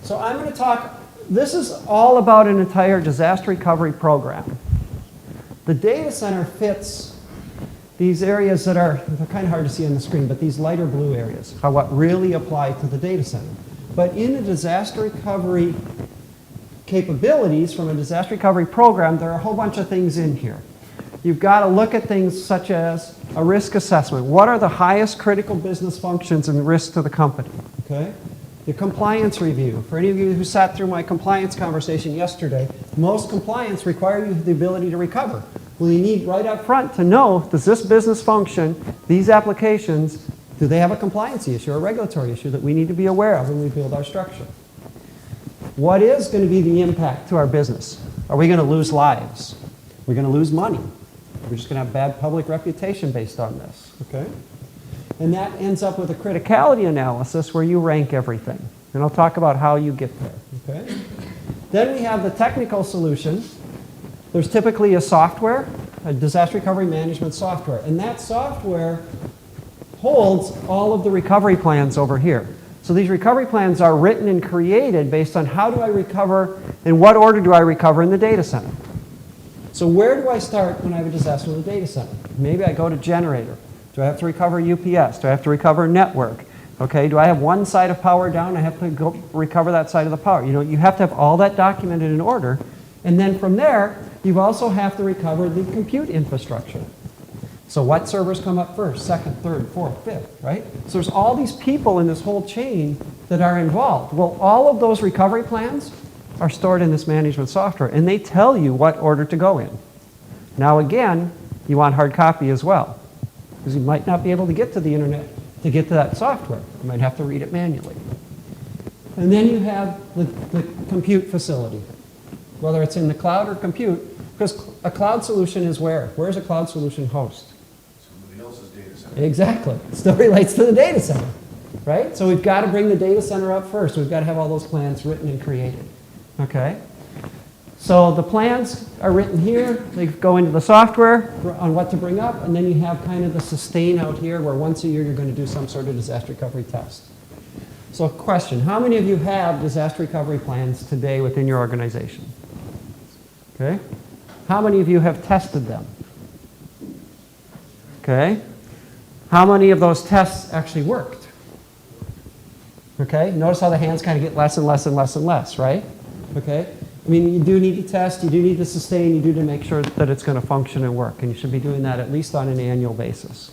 So I'm going to talk, this is all about an entire disaster recovery program. The data center fits these areas that are, they're kind of hard to see on the screen, but these lighter blue areas are what really apply to the data center. But in the disaster recovery capabilities from a disaster recovery program, there are a whole bunch of things in here. You've got to look at things such as a risk assessment. What are the highest critical business functions and risks to the company? Okay? The compliance review. For any of you who sat through my compliance conversation yesterday, most compliance require you the ability to recover. Well, you need right up front to know, does this business function, these applications, do they have a compliance issue or a regulatory issue that we need to be aware of when we build our structure? What is going to be the impact to our business? Are we going to lose lives? Are we going to lose money? We're just going to have bad public reputation based on this. Okay? And that ends up with a criticality analysis where you rank everything. And I'll talk about how you get there. Okay? Then we have the technical solution. There's typically a software, a disaster recovery management software. And that software holds all of the recovery plans over here. So these recovery plans are written and created based on how do I recover, in what order do I recover in the data center. So where do I start when I have a disaster in the data center? Maybe I go to generator. Do I have to recover UPS? Do I have to recover network? Okay, do I have one side of power down? I have to go recover that side of the power. You know, you have to have all that documented in order. And then from there, you also have to recover the compute infrastructure. So what servers come up first, second, third, fourth, fifth, right? So there's all these people in this whole chain that are involved. Well, all of those recovery plans are stored in this management software, and they tell you what order to go in. Now again, you want hard copy as well, because you might not be able to get to the internet to get to that software. You might have to read it manually. And then you have the compute facility, whether it's in the cloud or compute, because a cloud solution is where? Where's a cloud solution host? Somebody else's data center. Exactly. It still relates to the data center, right? So we've got to bring the data center up first. We've got to have all those plans written and created. Okay? So the plans are written here. They go into the software on what to bring up, and then you have kind of the sustain out here where once a year you're going to do some sort of disaster recovery test. So question, how many of you have disaster recovery plans today within your organization? Okay? How many of you have tested them? Okay? How many of those tests actually worked? Okay? Notice how the hands kind of get less and less and less and less, right? Okay? I mean, you do need to test, you do need to sustain, you do to make sure that it's going to function and work, and you should be doing that at least on an annual basis.